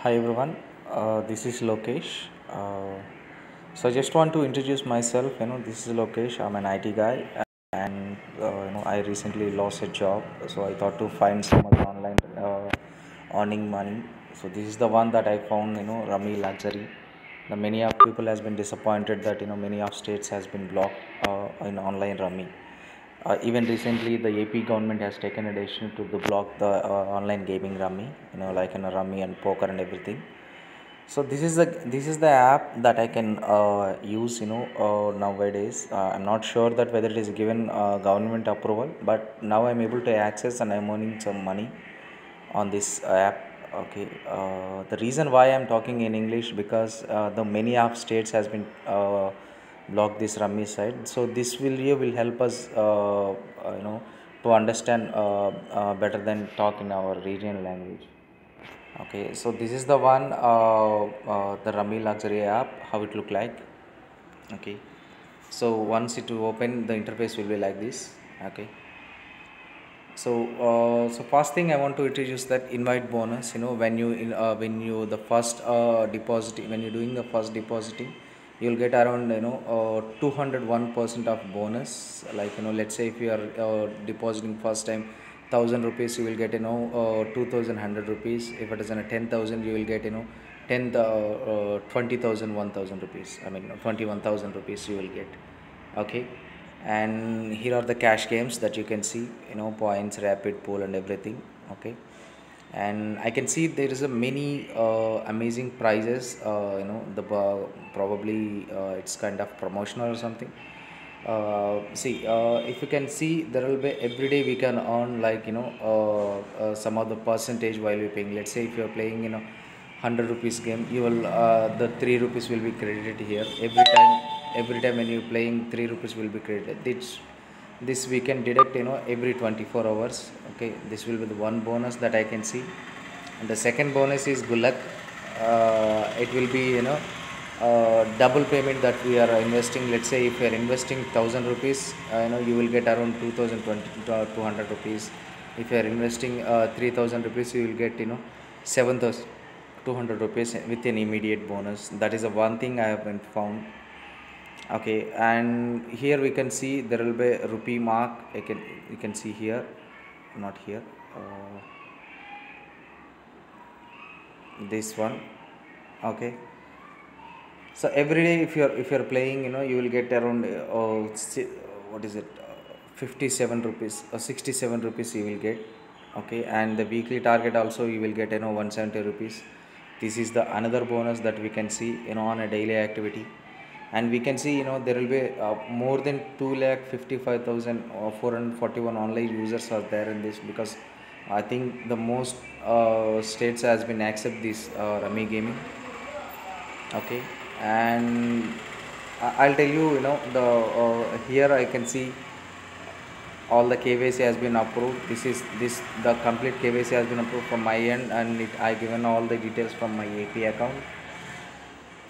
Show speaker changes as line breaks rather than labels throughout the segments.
Hi everyone, this is Lokesh. So I just want to introduce myself. This is Lokesh. I'm an IT guy, and I recently lost a job. So I thought to find some other online earning money. So this is the one that I found. Rummy Luxury. The many of people has been disappointed that many of states has been blocked in online Rummy. Even recently, the AP government has taken a decision to block the online gaming rummy, like in a rummy and poker and everything. So this is the app that I can use, nowadays. I'm not sure that whether it is given government approval, but now I'm able to access and I'm earning some money on this app. Okay, the reason why I'm talking in English because the many of states has been blocked this rummy side. So this video will help us, to understand better than talk in our regional language. Okay, so this is the one, the Rummy Luxury app, how it look like. Okay, so once it will open, the interface will be like this. Okay, so first thing I want to introduce that invite bonus. When you the first deposit, when you're doing the first depositing, you'll get around 201% of bonus. Like let's say if you are depositing first time 1,000 rupees, you will get 2,100 rupees. If it is in a 10,000, you will get 20,000 1,000 rupees. I mean 21,000 rupees you will get. Okay, and here are the cash games that you can see, points, rapid pull and everything. Okay, and I can see there is a many amazing prizes. The probably it's kind of promotional or something. See, if you can see, there will be every day we can earn like some of the percentage while we're paying. Let's say if you're playing 100 rupees game, you will the 3 rupees will be credited here every time. Every time when you're playing, 3 rupees will be credited. This we can deduct every 24 hours. Okay, this will be the one bonus that I can see. And the second bonus is good luck. It will be double payment that we are investing. Let's say if you are investing 1,000 rupees, you will get around 2,200 rupees. If you are investing 3,000 rupees, you will get 7,200 rupees with an immediate bonus. That is the one thing I have been found. Okay, and here we can see there will be a rupee mark. You can see here, not here. This one. Okay, so every day if you're playing, you will get around what is it, 57 rupees or 67 rupees you will get. Okay, and the weekly target also you will get 170 rupees. This is the another bonus that we can see on a daily activity. And we can see there will be more than 2,55,441 online users are there in this, because I think the most states has been accept this rummy gaming. Okay, and I'll tell you, the here I can see all the KYC has been approved. This the complete KYC has been approved from my end, and I given all the details from my AP account.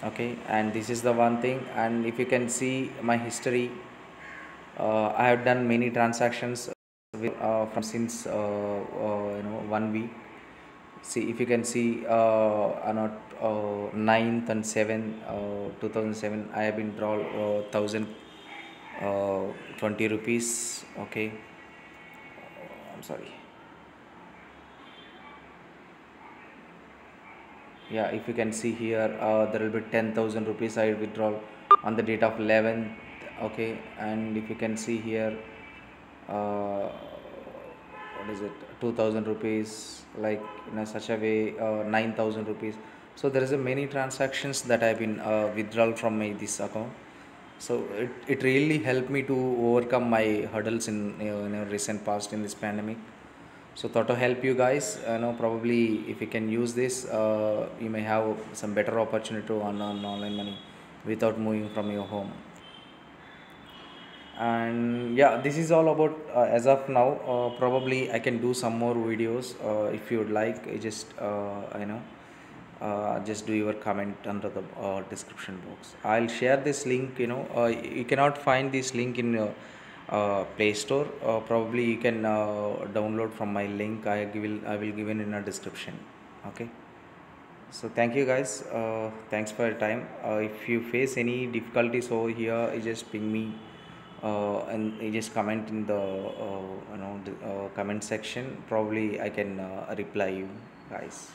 Okay, and this is the one thing. And if you can see my history, I have done many transactions from since 1 week. See, if you can see, not 9th and 7th 2007, I have been drawn 1,020 rupees. Okay, I'm sorry. Yeah, if you can see here, there will be 10,000 rupees I withdraw on the date of 11th. Okay, and if you can see here, what is it, 2,000 rupees, like in a such a way, 9,000 rupees. So there is a many transactions that I've been withdrawal from my this account. So it really helped me to overcome my hurdles in recent past in this pandemic. So thought to help you guys. Probably if you can use this, you may have some better opportunity to earn online money without moving from your home. And yeah, this is all about as of now. Probably I can do some more videos if you would like. Just do your comment under the description box. I'll share this link. You cannot find this link in Play Store. Probably you can download from my link. I will give it in a description. Okay. So thank you guys. Thanks for your time. If you face any difficulties over here, you just ping me, and you just comment in the comment section. Probably I can reply you guys.